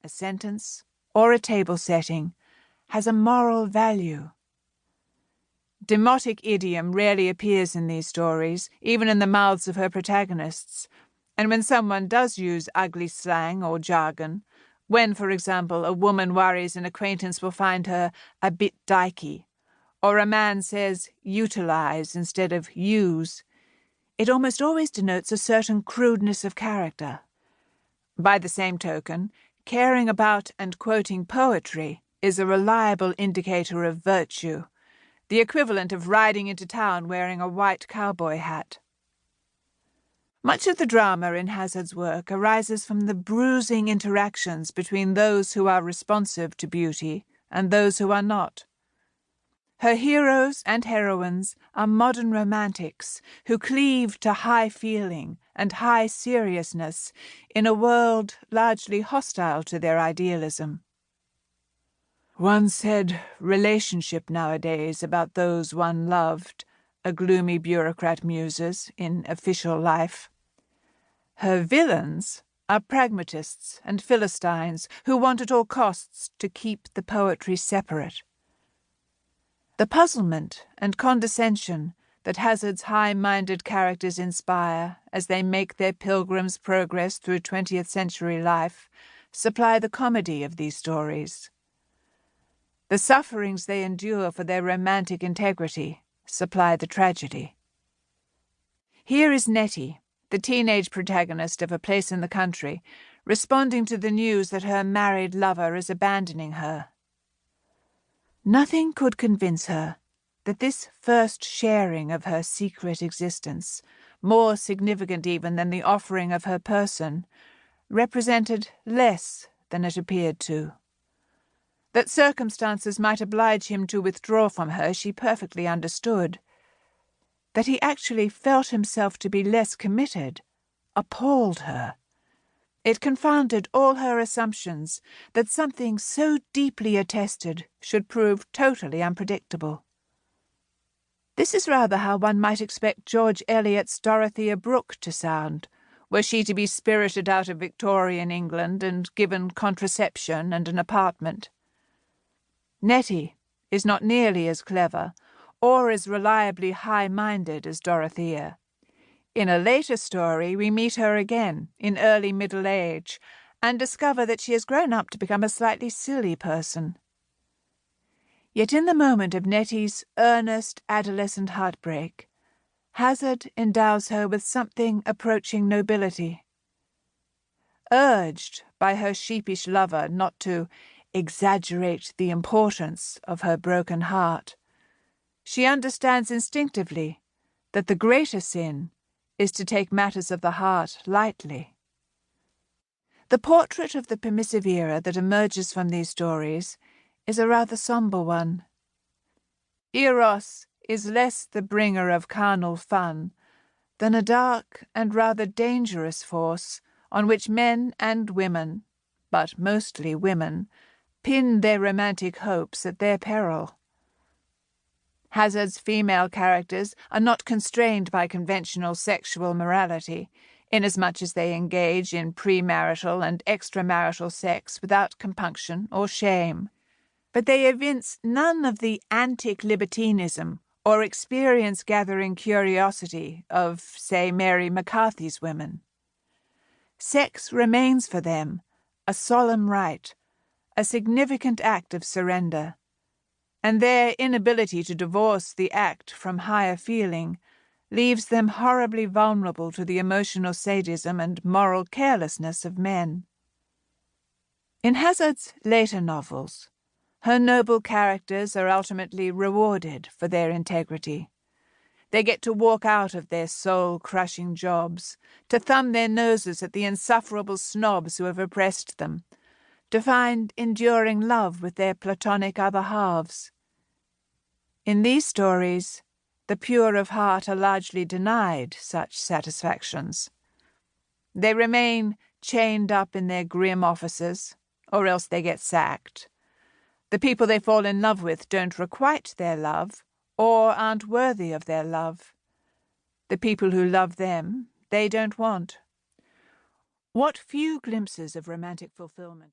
a sentence, or a table setting, has a moral value. Demotic idiom rarely appears in these stories, even in the mouths of her protagonists, and when someone does use ugly slang or jargon, when, for example, a woman worries an acquaintance will find her a bit dykey, or a man says utilize instead of use, it almost always denotes a certain crudeness of character. By the same token, caring about and quoting poetry is a reliable indicator of virtue, the equivalent of riding into town wearing a white cowboy hat. Much of the drama in Hazzard's work arises from the bruising interactions between those who are responsive to beauty and those who are not. Her heroes and heroines are modern romantics who cleave to high feeling and high seriousness in a world largely hostile to their idealism. One said relationship nowadays about those one loved, a gloomy bureaucrat muses, in official life. Her villains are pragmatists and Philistines who want at all costs to keep the poetry separate. The puzzlement and condescension that Hazzard's high-minded characters inspire as they make their pilgrim's progress through 20th-century life supply the comedy of these stories. The sufferings they endure for their romantic integrity supply the tragedy. Here is Nettie, the teenage protagonist of A Place in the Country, responding to the news that her married lover is abandoning her. Nothing could convince her that this first sharing of her secret existence, more significant even than the offering of her person, represented less than it appeared to. That circumstances might oblige him to withdraw from her she perfectly understood. That he actually felt himself to be less committed appalled her. It confounded all her assumptions that something so deeply attested should prove totally unpredictable. This is rather how one might expect George Eliot's Dorothea Brooke to sound, were she to be spirited out of Victorian England and given contraception and an apartment. Nettie is not nearly as clever or as reliably high-minded as Dorothea. In a later story, we meet her again, in early middle age, and discover that she has grown up to become a slightly silly person. Yet in the moment of Nettie's earnest adolescent heartbreak, Hazzard endows her with something approaching nobility. Urged by her sheepish lover not to exaggerate the importance of her broken heart, she understands instinctively that the greater sin is to take matters of the heart lightly. The portrait of the permissive era that emerges from these stories is a rather sombre one. Eros is less the bringer of carnal fun than a dark and rather dangerous force on which men and women, but mostly women, pin their romantic hopes at their peril. Hazzard's female characters are not constrained by conventional sexual morality, inasmuch as they engage in premarital and extramarital sex without compunction or shame. But they evince none of the antic libertinism or experience-gathering curiosity of, say, Mary McCarthy's women. Sex remains for them a solemn rite, a significant act of surrender, and their inability to divorce the act from higher feeling leaves them horribly vulnerable to the emotional sadism and moral carelessness of men. In Hazzard's later novels, her noble characters are ultimately rewarded for their integrity. They get to walk out of their soul-crushing jobs, to thumb their noses at the insufferable snobs who have oppressed them, to find enduring love with their platonic other halves. In these stories, the pure of heart are largely denied such satisfactions. They remain chained up in their grim offices, or else they get sacked. The people they fall in love with don't requite their love, or aren't worthy of their love. The people who love them, they don't want. What few glimpses of romantic fulfillment